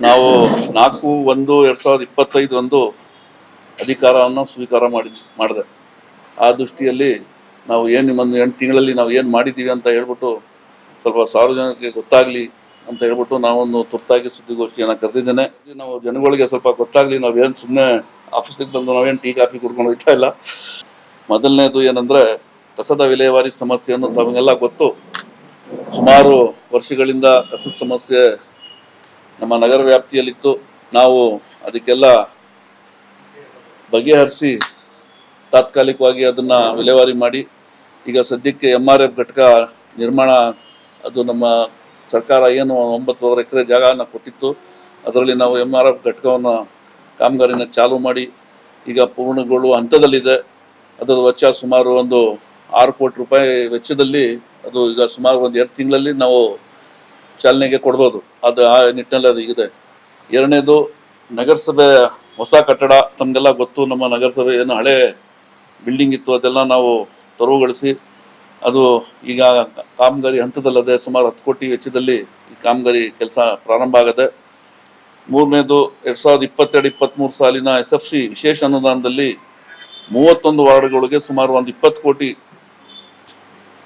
ನಾವು 4/1/2025 ಅಧಿಕಾರವನ್ನು ಸ್ವೀಕಾರ ಮಾಡಿದೆ. ಆ ದೃಷ್ಟಿಯಲ್ಲಿ ನಾವು ಏನು ನಿಮ್ಮನ್ನು 8 ತಿಂಗಳಲ್ಲಿ ನಾವು ಏನು ಮಾಡಿದ್ದೀವಿ ಅಂತ ಹೇಳ್ಬಿಟ್ಟು ಸ್ವಲ್ಪ ಸಾರ್ವಜನಿಕರಿಗೆ ಗೊತ್ತಾಗಲಿ ಅಂತ ಹೇಳ್ಬಿಟ್ಟು ನಾವೊಂದು ತುರ್ತಾಗಿ ಸುದ್ದಿಗೋಷ್ಠಿಯನ್ನು ಕರೆದಿದ್ದೇನೆ. ನಾವು ಜನಗಳಿಗೆ ಸ್ವಲ್ಪ ಗೊತ್ತಾಗಲಿ, ನಾವೇನು ಸುಮ್ಮನೆ ಆಫೀಸಿಗೆ ಬಂದು ನಾವೇನು ಟೀ ಕಾಫಿ ಕುಡ್ಕೊಂಡು ಹೋಗ್ತಾ ಇಲ್ಲ. ಮೊದಲನೇದು ಏನಂದರೆ, ಕಸದ ವಿಲೇವಾರಿ ಸಮಸ್ಯೆಯನ್ನು ತಮಗೆಲ್ಲ ಗೊತ್ತು. ಸುಮಾರು ವರ್ಷಗಳಿಂದ ಕಸದ ಸಮಸ್ಯೆ ನಮ್ಮ ನಗರ ವ್ಯಾಪ್ತಿಯಲ್ಲಿತ್ತು. ನಾವು ಅದಕ್ಕೆಲ್ಲ ಬಗೆಹರಿಸಿ ತಾತ್ಕಾಲಿಕವಾಗಿ ಅದನ್ನು ವಿಲೇವಾರಿ ಮಾಡಿ ಈಗ ಸದ್ಯಕ್ಕೆ MRF ಘಟಕ ನಿರ್ಮಾಣ, ಅದು ನಮ್ಮ ಸರ್ಕಾರ ಏನು 9 ಎಕರೆ ಜಾಗನ ಕೊಟ್ಟಿತ್ತು, ಅದರಲ್ಲಿ ನಾವು MRF ಘಟಕವನ್ನು ಕಾಮಗಾರಿನ ಚಾಲೂ ಮಾಡಿ ಈಗ ಪೂರ್ಣಗೊಳ್ಳುವ ಹಂತದಲ್ಲಿದೆ. ಅದರ ವೆಚ್ಚ ಸುಮಾರು ಒಂದು 6 ಕೋಟಿ ರೂಪಾಯಿ ವೆಚ್ಚದಲ್ಲಿ ಅದು ಈಗ ಸುಮಾರು ಒಂದು 2 ತಿಂಗಳಲ್ಲಿ ನಾವು ಚಾಲನೆಗೆ ಕೊಡ್ಬೋದು. ಅದು ಆ ನಿಟ್ಟಿನಲ್ಲಿ ಅದು ಇದೆ. ಎರಡನೇದು, ನಗರಸಭೆ ಹೊಸ ಕಟ್ಟಡ ತಮಗೆಲ್ಲ ಗೊತ್ತು. ನಮ್ಮ ನಗರಸಭೆ ಏನು ಹಳೆ ಬಿಲ್ಡಿಂಗ್ ಇತ್ತು ಅದೆಲ್ಲ ನಾವು ತೆರವುಗೊಳಿಸಿ ಅದು ಈಗ ಕಾಮಗಾರಿ ಹಂತದಲ್ಲದೆ ಸುಮಾರು 10 ಕೋಟಿ ವೆಚ್ಚದಲ್ಲಿ ಈ ಕಾಮಗಾರಿ ಕೆಲಸ ಪ್ರಾರಂಭ ಆಗದೆ. ಮೂರನೇದು, 2022-23 ಸಾಲಿನ SFC ವಿಶೇಷ ಅನುದಾನದಲ್ಲಿ 31 ವಾರ್ಡ್ಗಳಿಗೆ ಸುಮಾರು ಒಂದು 20 ಕೋಟಿ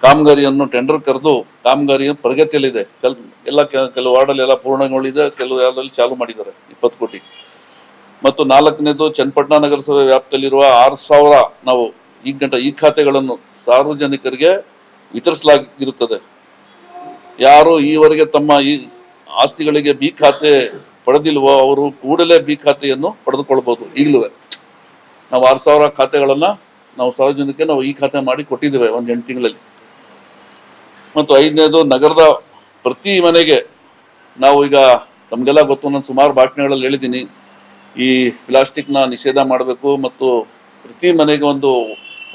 ಕಾಮಗಾರಿಯನ್ನು ಟೆಂಡರ್ ಕರೆದು ಕಾಮಗಾರಿಯ ಪ್ರಗತಿಯಲ್ಲಿದೆ. ಎಲ್ಲ ಕೆಲವು ವಾರ್ಡಲ್ಲಿ ಎಲ್ಲ ಪೂರ್ಣಗೊಂಡಿದೆ, ಕೆಲವು ವಾರ್ಡಲ್ಲಿ ಚಾಲೂ ಮಾಡಿದ್ದಾರೆ 20 ಕೋಟಿ. ಮತ್ತು ನಾಲ್ಕನೇದು, ಚನ್ನಪಟ್ಟಣ ನಗರಸಭೆ ವ್ಯಾಪ್ತಿಯಲ್ಲಿರುವ 6,000 ನಾವು ಈ ಖಾತೆಗಳನ್ನು ಸಾರ್ವಜನಿಕರಿಗೆ ವಿತರಿಸಲಾಗಿರುತ್ತದೆ. ಯಾರು ಈವರೆಗೆ ತಮ್ಮ ಈ ಆಸ್ತಿಗಳಿಗೆ ಬಿ ಖಾತೆ ಪಡೆದಿಲ್ವೋ ಅವರು ಕೂಡಲೇ ಬಿ ಖಾತೆಯನ್ನು ಪಡೆದುಕೊಳ್ಬಹುದು. ಈಗಲೂ ನಾವು 6,000 ಖಾತೆಗಳನ್ನ ನಾವು ಸಾರ್ವಜನಿಕರಿಗೆ ನಾವು ಈ ಖಾತೆ ಮಾಡಿ ಕೊಟ್ಟಿದ್ದೇವೆ ಒಂದು 8 ತಿಂಗಳಲ್ಲಿ. ಮತ್ತು ಐದನೇದು, ನಗರದ ಪ್ರತಿ ಮನೆಗೆ ನಾವು ಈಗ ತಮಗೆಲ್ಲ ಗೊತ್ತು, ನಾನು ಸುಮಾರು ಭಾಷಣಗಳಲ್ಲಿ ಹೇಳಿದ್ದೀನಿ, ಈ ಪ್ಲಾಸ್ಟಿಕ್ನ ನಿಷೇಧ ಮಾಡಬೇಕು ಮತ್ತು ಪ್ರತಿ ಮನೆಗೆ ಒಂದು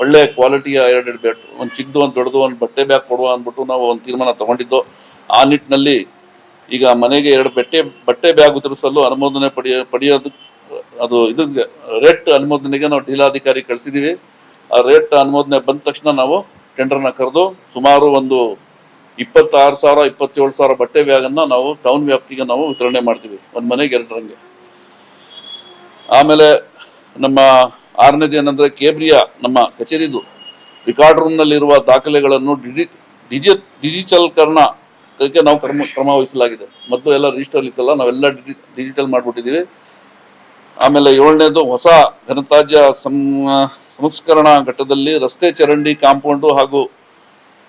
ಒಳ್ಳೆ ಕ್ವಾಲಿಟಿಯ 2 ಬ್ಯಾಟ್, ಒಂದು ಚಿಕ್ಕದು ಒಂದು ದೊಡ್ಡದು ಒಂದು ಬಟ್ಟೆ ಬ್ಯಾಗ್ ಕೊಡುವ ಅಂದ್ಬಿಟ್ಟು ನಾವು ಒಂದು ತೀರ್ಮಾನ ತಗೊಂಡಿದ್ದು. ಆ ನಿಟ್ಟಿನಲ್ಲಿ ಈಗ ಮನೆಗೆ 2 ಬಟ್ಟೆ ಬ್ಯಾಗ್ ವಿತರಿಸಲು ಅನುಮೋದನೆ ಪಡೆಯೋದು ಅದು ಇದಕ್ಕೆ ರೇಟ್ ಅನುಮೋದನೆಗೆ ನಾವು ಜಿಲ್ಲಾಧಿಕಾರಿ ಕಳಿಸಿದ್ದೀವಿ. ಆ ರೇಟ್ ಅನುಮೋದನೆ ಬಂದ ತಕ್ಷಣ ನಾವು ಟೆಂಡರ್ನ ಕರೆದು ಸುಮಾರು ಒಂದು 26,000-27,000 ಬಟ್ಟೆ ಬ್ಯಾಗನ್ನು ನಾವು ಟೌನ್ ವ್ಯಾಪ್ತಿಗೆ ನಾವು ವಿತರಣೆ ಮಾಡ್ತೀವಿ, ಒಂದು ಮನೆಗೆ 2 ಆಮೇಲೆ ನಮ್ಮ 6ನೇದು ಏನಂದ್ರೆ, ಕೇಬ್ರಿಯಾ ನಮ್ಮ ಕಚೇರಿದು ರೆಕಾರ್ಡ್ ರೂಮ್ನಲ್ಲಿರುವ ದಾಖಲೆಗಳನ್ನು ಡಿಜಿಟಲ್ಕರಣ ಅದಕ್ಕೆ ನಾವು ಕ್ರಮ ವಹಿಸಲಾಗಿದೆ. ಮೊದಲು ಎಲ್ಲ ರಿಜಿಸ್ಟರ್ ಇತ್ತಲ್ಲ, ನಾವೆಲ್ಲ ಡಿಜಿಟಲ್ ಮಾಡಿಬಿಟ್ಟಿದ್ದೀವಿ. ಆಮೇಲೆ 7ನೇದು, ಹೊಸ ಘನತ್ಯಾಜ್ಯ ಸಂಸ್ಕರಣಾ ಘಟ್ಟದಲ್ಲಿ ರಸ್ತೆ ಚರಂಡಿ ಕಾಂಪೌಂಡು ಹಾಗೂ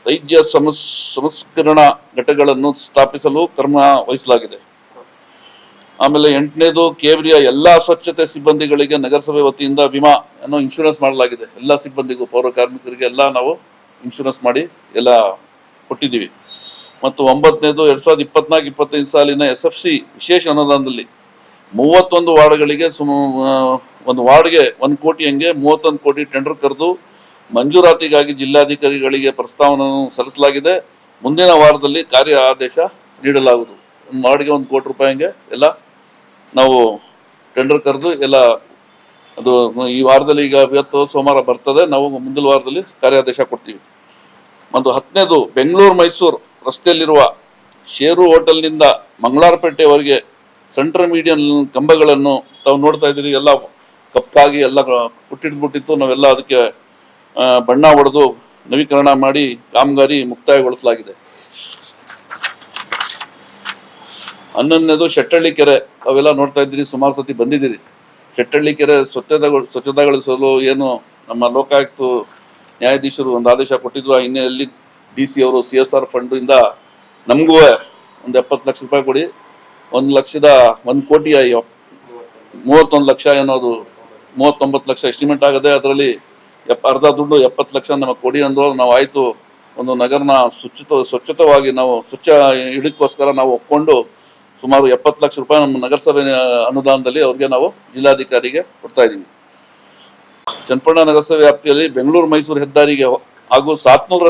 ತ್ಯಾಜ್ಯ ಸಂಸ್ಕರಣಾ ಘಟಕಗಳನ್ನು ಸ್ಥಾಪಿಸಲು ಕ್ರಮ ವಹಿಸಲಾಗಿದೆ. ಆಮೇಲೆ 8ನೇದು, ಕೇಬ್ರಿಯ ಎಲ್ಲಾ ಸ್ವಚ್ಛತೆ ಸಿಬ್ಬಂದಿಗಳಿಗೆ ನಗರಸಭೆ ವತಿಯಿಂದ ವಿಮಾ ಅನ್ನು ಇನ್ಶೂರೆನ್ಸ್ ಮಾಡಲಾಗಿದೆ. ಎಲ್ಲ ಸಿಬ್ಬಂದಿಗೂ, ಪೌರ ಕಾರ್ಮಿಕರಿಗೆ ಎಲ್ಲ ನಾವು ಇನ್ಶೂರೆನ್ಸ್ ಮಾಡಿ ಎಲ್ಲ ಕೊಟ್ಟಿದ್ದೀವಿ. ಮತ್ತು 9ನೇದು, 2024-25 ಸಾಲಿನ SFC ವಿಶೇಷ ಅನುದಾನದಲ್ಲಿ 31 ವಾರ್ಡ್ಗಳಿಗೆ ಒಂದು ವಾರ್ಡ್ಗೆ 1 ಕೋಟಿ ಹಂಗೆ 31 ಕೋಟಿ ಟೆಂಡರ್ ಕರೆದು ಮಂಜೂರಾತಿಗಾಗಿ ಜಿಲ್ಲಾಧಿಕಾರಿಗಳಿಗೆ ಪ್ರಸ್ತಾವನೆಯನ್ನು ಸಲ್ಲಿಸಲಾಗಿದೆ. ಮುಂದಿನ ವಾರದಲ್ಲಿ ಕಾರ್ಯ ಆದೇಶ ನೀಡಲಾಗುವುದು. ಒಂದು ವಾರ್ಡ್ಗೆ 1 ಕೋಟಿ ರೂಪಾಯಿ ಹಂಗೆ ಎಲ್ಲ ನಾವು ಟೆಂಡರ್ ಕರೆದು ಎಲ್ಲ ಅದು ಈ ವಾರದಲ್ಲಿ, ಈಗ ಇವತ್ತು ಸೋಮವಾರ ಬರ್ತದೆ, ನಾವು ಮುಂದಿನ ವಾರದಲ್ಲಿ ಕಾರ್ಯಾದೇಶ ಕೊಡ್ತೀವಿ. ಮತ್ತು 10ನೇದು, ಬೆಂಗಳೂರು-ಮೈಸೂರು ರಸ್ತೆಯಲ್ಲಿರುವ ಶೇರು ಹೋಟೆಲ್ನಿಂದ ಮಂಗಳಾರಪೇಟೆವರೆಗೆ ಸೆಂಟ್ರಲ್ ಮೀಡಿಯನ್ ಕಂಬಗಳನ್ನು ತಾವು ನೋಡ್ತಾ ಇದ್ದೀರಿ, ಎಲ್ಲ ಕಪ್ಪಾಗಿ ಎಲ್ಲ ಹುಟ್ಟಿಟ್ಬಿಟ್ಟಿತ್ತು. ನಾವೆಲ್ಲ ಅದಕ್ಕೆ ಬಣ್ಣ ಹೊಡೆದು ನವೀಕರಣ ಮಾಡಿ ಕಾಮಗಾರಿ ಮುಕ್ತಾಯಗೊಳಿಸಲಾಗಿದೆ. 11ನೇದು, ಶೆಟ್ಟಳ್ಳಿ ಕೆರೆ ಅವೆಲ್ಲ ನೋಡ್ತಾ ಇದ್ದೀರಿ, ಸುಮಾರು ಸತಿ ಬಂದಿದ್ದೀರಿ. ಶೆಟ್ಟಳ್ಳಿ ಕೆರೆ ಸ್ವಚ್ಛತಾಗೊಳಿಸಲು ಏನು ನಮ್ಮ ಲೋಕಾಯುಕ್ತ ನ್ಯಾಯಾಧೀಶರು ಒಂದು ಆದೇಶ ಕೊಟ್ಟಿದ್ರು. ಆ ಹಿನ್ನೆಲೆಯಲ್ಲಿ DC ಅವರು CSR ಫಂಡ್ ಇಂದ ನಮಗೂ ಒಂದು 70 ಲಕ್ಷ ರೂಪಾಯಿ ಕೊಡಿ, 1 ಕೋಟಿ 31 ಲಕ್ಷ ಏನೋದು 39 ಲಕ್ಷ ಎಸ್ಟಿಮೇಟ್ ಆಗದೆ, ಅದರಲ್ಲಿ ಅರ್ಧ ದುಡ್ಡು 70 ಲಕ್ಷ ನಮಗೆ ಕೊಡಿ ಅಂದ್ರು. ನಾವು ಆಯ್ತು, ಒಂದು ನಗರನ ಸ್ವಚ್ಛತವಾಗಿ ನಾವು ಸ್ವಚ್ಛ ಇಡಕ್ಕೋಸ್ಕರ ನಾವು ಒಪ್ಕೊಂಡು ಸುಮಾರು 70 ಲಕ್ಷ ರೂಪಾಯಿ ನಮ್ಮ ನಗರಸಭೆ ಅನುದಾನದಲ್ಲಿ ಅವ್ರಿಗೆ ನಾವು ಜಿಲ್ಲಾಧಿಕಾರಿಗೆ ಕೊಡ್ತಾ ಇದ್ದೀವಿ. ಚನ್ನಪಟ್ಟಣ ನಗರಸಭೆ ವ್ಯಾಪ್ತಿಯಲ್ಲಿ ಬೆಂಗಳೂರು-ಮೈಸೂರು ಹೆದ್ದಾರಿಗೆ ಹಾಗೂ ಸಾತ್ನೂರು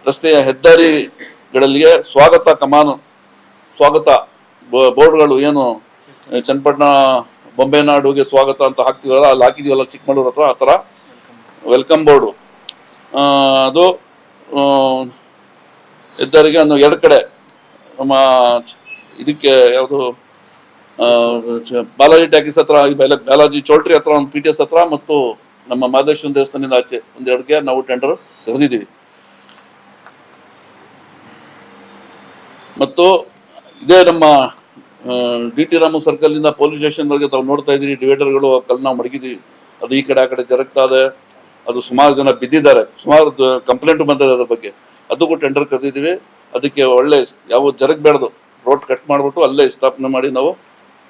ರಸ್ತೆಯ ಹೆದ್ದಾರಿಗಳಿಗೆ ಸ್ವಾಗತ ಬೋರ್ಡ್ಗಳು ಏನು ಚನ್ನಪಟ್ಟಣ ಬೊಂಬೆನಾಡುಗೆ ಸ್ವಾಗತ ಅಂತ ಹಾಕ್ತೀವಲ್ಲ, ಅಲ್ಲಿ ಹಾಕಿದೀವಲ್ಲ ಚಿಕ್ಕಮಗಳೂರು ಹತ್ರ, ಆ ಥರ ವೆಲ್ಕಮ್ ಬೋರ್ಡು ಅದು ಹೆದ್ದಾರಿಗೆ 2 ಕಡೆ ನಮ್ಮ ಇದಕ್ಕೆ ಯಾವುದು ಬಾಲಾಜಿ ಟ್ಯಾಕಿಸ್ ಹತ್ರ, ಬಾಲಾಜಿ ಚೌಲ್ಟ್ರಿ ಹತ್ರ ಒಂದು PTS ಹತ್ರ ಮತ್ತು ನಮ್ಮ ಮಹದೇಶ್ವರ ದೇವಸ್ಥಾನದಿಂದ ಆಚೆ ಒಂದೆರಡಿಗೆ ನಾವು ಟೆಂಡರ್ ಕರೆದಿದ್ದೀವಿ. ಮತ್ತು ಇದೇ ನಮ್ಮ DT ರಾಮು ಸರ್ಕಲ್ ಇಂದ ಪೊಲೀಸ್ ಸ್ಟೇಷನ್ ವರೆಗೆ ತಾವು ನೋಡ್ತಾ ಇದ್ದೀರಿ, ಡಿವೈಡರ್ಗಳು ಕಲ್ಲು ನಾವು ಮಡಗಿದ್ದೀವಿ. ಅದು ಈ ಕಡೆ ಆ ಕಡೆ ಜರುಗ್ತಾ ಇದೆ. ಅದು ಸುಮಾರು ಜನ ಬಿದ್ದಿದ್ದಾರೆ, ಸುಮಾರು ಕಂಪ್ಲೇಂಟ್ ಬಂದಿದೆ ಅದ್ರ ಬಗ್ಗೆ. ಅದಕ್ಕೂ ಟೆಂಡರ್ ಕರೆದಿದ್ದೀವಿ. ಅದಕ್ಕೆ ಒಳ್ಳೆ ಯಾವ ಜರಗಬೇಡ್ದು ರೋಡ್ ಕಟ್ ಮಾಡಿಬಿಟ್ಟು ಅಲ್ಲೇ ಸ್ಥಾಪನೆ ಮಾಡಿ ನಾವು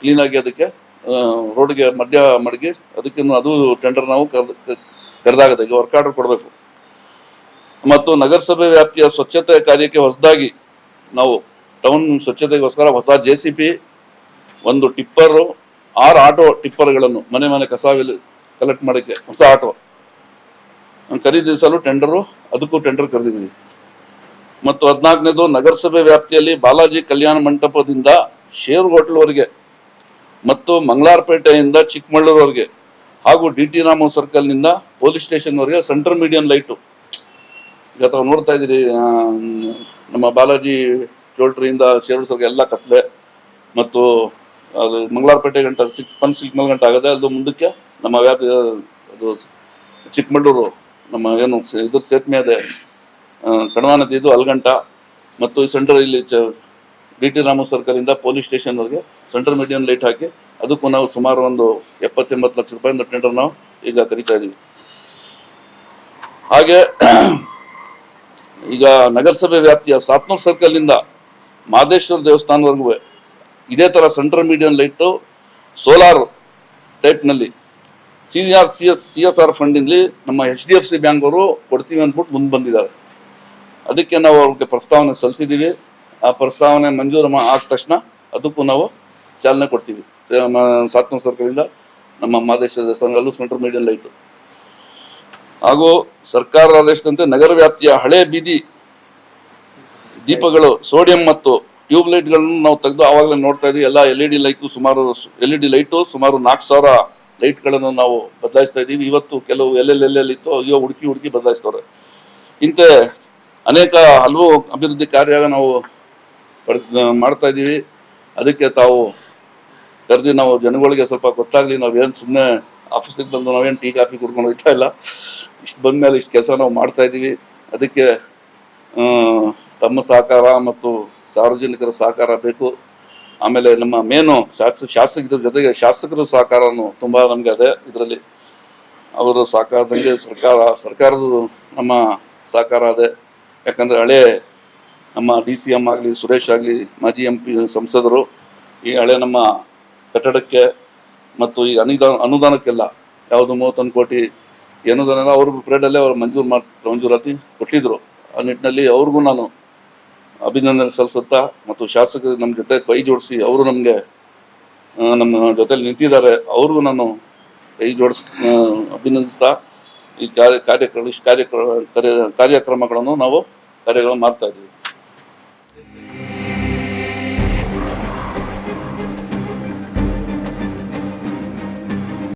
ಕ್ಲೀನಾಗಿ ಅದಕ್ಕೆ ರೋಡ್ಗೆ ಮಧ್ಯ ಮಡಗಿ ಅದಕ್ಕೆ ಅದು ಟೆಂಡರ್ ನಾವು ಕರೆದಾಗದೆ ಈಗ ವರ್ಕ್ ಆರ್ಡರ್ ಕೊಡಬೇಕು. ಮತ್ತು ನಗರಸಭೆ ವ್ಯಾಪ್ತಿಯ ಸ್ವಚ್ಛತೆ ಕಾರ್ಯಕ್ಕೆ ಹೊಸದಾಗಿ ನಾವು ಟೌನ್ ಸ್ವಚ್ಛತೆಗೋಸ್ಕರ ಹೊಸ JCP, ಒಂದು ಟಿಪ್ಪರು, 6 ಆಟೋ ಟಿಪ್ಪರ್ಗಳನ್ನು ಮನೆ ಕಸ ಕಲೆಕ್ಟ್ ಮಾಡೋಕ್ಕೆ ಹೊಸ ಆಟೋ ಖರೀದಿಸಲು ಟೆಂಡರು, ಅದಕ್ಕೂ ಟೆಂಡರ್ ಕರೆದಿದ್ದೀವಿ. ಮತ್ತು 14ನೇದು, ನಗರಸಭೆ ವ್ಯಾಪ್ತಿಯಲ್ಲಿ ಬಾಲಾಜಿ ಕಲ್ಯಾಣ ಮಂಟಪದಿಂದ ಶೇರ್ ಹೋಟೆಲ್ವರೆಗೆ ಮತ್ತು ಮಂಗಳಾರಪೇಟೆಯಿಂದ ಚಿಕ್ಕಮಗಳೂರುವರೆಗೆ ಹಾಗೂ DT ರಾಮು ಸರ್ಕಲ್ನಿಂದ ಪೊಲೀಸ್ ಸ್ಟೇಷನ್ವರೆಗೆ ಸೆಂಟರ್ ಮೀಡಿಯಂ ಲೈಟು. ಈಗ ತಾವು ನೋಡ್ತಾ ಇದ್ದೀರಿ, ನಮ್ಮ ಬಾಲಾಜಿ ಚೌಲ್ಟ್ರಿಯಿಂದ ಶೇರ್ವರ್ಗೆ ಎಲ್ಲ ಕತ್ಲೆ, ಮತ್ತು ಅದು ಮಂಗಳಾರಪೇಟೆ ಗಂಟ ಸಿಕ್ಮಲ್ ಗಂಟೆ ಆಗದೆ. ಅದು ಮುಂದಕ್ಕೆ ನಮ್ಮ ವ್ಯಾಪ್ತಿ ಅದು ಚಿಕ್ಕಮಗಳೂರು ನಮ್ಮ ಏನು ಇದ್ರ ಸೇತುವೆ ಇದೆ, ಕಣವ ನದಿ, ಇದು ಅಲ್ಗಂಟ ಮತ್ತು ಸೆಂಟರ್ ಇಲ್ಲಿ DT ರಾಮು ಸರ್ಕಲ್ ಇಂದ ಪೊಲೀಸ್ ಸ್ಟೇಷನ್ವರೆಗೆ ಸೆಂಟರ್ ಮೀಡಿಯಂ ಲೈಟ್ ಹಾಕಿ ಅದಕ್ಕೂ ನಾವು ಸುಮಾರು ಒಂದು 70-80 ಲಕ್ಷ ರೂಪಾಯಿಂದ ಟೆಂಡರ್ ನಾವು ಈಗ ಕರೀತಾ ಇದೀವಿ. ಹಾಗೆ ಈಗ ನಗರಸಭೆ ವ್ಯಾಪ್ತಿಯ ಸಾತ್ನೂರ್ ಸರ್ಕಲ್ ಇಂದ ಮಹದೇಶ್ವರ ದೇವಸ್ಥಾನವರೆಗೂ ಇದೇ ತರ centre medium light solar type ನಲ್ಲಿ CSR ಫಂಡಿಂದ ನಮ್ಮ HDFC ಬ್ಯಾಂಕ್ ಅವರು ಕೊಡ್ತೀವಿ ಅಂದ್ಬಿಟ್ಟು ಮುಂದೆ ಬಂದಿದ್ದಾರೆ. ಅದಕ್ಕೆ ನಾವು ಅವ್ರಿಗೆ ಪ್ರಸ್ತಾವನೆ ಸಲ್ಲಿಸಿದ್ದೀವಿ. ಆ ಪ್ರಸ್ತಾವನೆ ಮಂಜೂರು ಆದ ತಕ್ಷಣ ಅದಕ್ಕೂ ನಾವು ಚಾಲನೆ ಕೊಡ್ತೀವಿ. ಸಾತ್ನೂರ್ ಸರ್ಕಲಿಂದ ನಮ್ಮ ಮಹದೇಶ್ವರ ದೇವಸ್ಥಾನದಲ್ಲೂ ಸೆಂಟರ್ ಮೀಡಿಯಂ ಲೈಟು. ಹಾಗೂ ಸರ್ಕಾರದ ಆದೇಶದಂತೆ ನಗರ ವ್ಯಾಪ್ತಿಯ ಹಳೆ ಬೀದಿ ದೀಪಗಳು, ಸೋಡಿಯಂ ಮತ್ತು ಟ್ಯೂಬ್ ಲೈಟ್ಗಳನ್ನು ನಾವು ತೆಗೆದು ಆವಾಗಲೇ ನೋಡ್ತಾ ಇದ್ದೀವಿ. ಎಲ್ಲ LED ಲೈಟು ಸುಮಾರು 4,000 ಲೈಟ್ಗಳನ್ನು ನಾವು ಬದಲಾಯಿಸ್ತಾ ಇದ್ದೀವಿ. ಇವತ್ತು ಕೆಲವು ಎಲ್ಲೆಲ್ಲಿತ್ತು ಅಯ್ಯೋ ಹುಡುಕಿ ಬದಲಾಯಿಸ್ತವ್ರೆ. ಇಂಥ ಅನೇಕ ಹಲವು ಅಭಿವೃದ್ಧಿ ಕಾರ್ಯ ನಾವು ಮಾಡ್ತಾ ಇದ್ದೀವಿ. ಅದಕ್ಕೆ ತಾವು ಕರೆದಿ ನಾವು ಜನಗಳಿಗೆ ಸ್ವಲ್ಪ ಗೊತ್ತಾಗ್ಲಿ, ನಾವೇನು ಸುಮ್ಮನೆ ಆಫೀಸಿಗೆ ಬಂದು ನಾವೇನು ಟೀ ಕಾಫಿ ಕುಡ್ಕೊಂಡು ಹೋಗ್ತಾ ಇಲ್ಲ. ಇಷ್ಟು ಬಂದ್ಮೇಲೆ ಇಷ್ಟು ಕೆಲಸ ನಾವು ಮಾಡ್ತಾ ಇದ್ದೀವಿ. ಅದಕ್ಕೆ ತಮ್ಮ ಸಹಕಾರ ಮತ್ತು ಸಾರ್ವಜನಿಕರ ಸಹಕಾರ ಬೇಕು. ಆಮೇಲೆ ನಮ್ಮ ಮೇನು ಶಾಸಕರ ಜೊತೆಗೆ ಶಾಸಕರ ಸಹಕಾರನು ತುಂಬಾ ನಮ್ಗೆ ಅದೇ. ಇದರಲ್ಲಿ ಅವರ ಸಹಕಾರದಂಗೆ ಸರ್ಕಾರದ ನಮ್ಮ ಸಹಕಾರ ಅದೇ. ಯಾಕಂದ್ರೆ ಹಳೆ ನಮ್ಮ DCM ಆಗಲಿ, ಸುರೇಶ್ ಆಗಲಿ, ಮಾಜಿ MP ಸಂಸದರು ಈ ಹಳೆ ನಮ್ಮ ಕಟ್ಟಡಕ್ಕೆ ಮತ್ತು ಈ ಅನುದಾನಕ್ಕೆಲ್ಲ ಯಾವುದು 31 ಕೋಟಿ ಅನುದಾನ ಅವ್ರ ಪೀರಿಯಡಲ್ಲೇ ಅವರು ಮಂಜೂರಾತಿ ಕೊಟ್ಟಿದ್ರು. ಆ ನಿಟ್ಟಿನಲ್ಲಿ ಅವ್ರಿಗೂ ನಾನು ಅಭಿನಂದನೆ ಸಲ್ಲಿಸುತ್ತಾ, ಮತ್ತು ಶಾಸಕರು ನಮ್ಮ ಜೊತೆ ಕೈ ಜೋಡಿಸಿ ಅವರು ನಮಗೆ ನಮ್ಮ ಜೊತೆಲಿ ನಿಂತಿದ್ದಾರೆ, ಅವ್ರಿಗೂ ನಾನು ಕೈ ಜೋಡಿಸ್ ಅಭಿನಂದಿಸ್ತಾ ಈ ಕಾರ್ಯಕ್ರಮಗಳನ್ನು ನಾವು ಮಾಡ್ತಾ ಇದ್ದೀವಿ.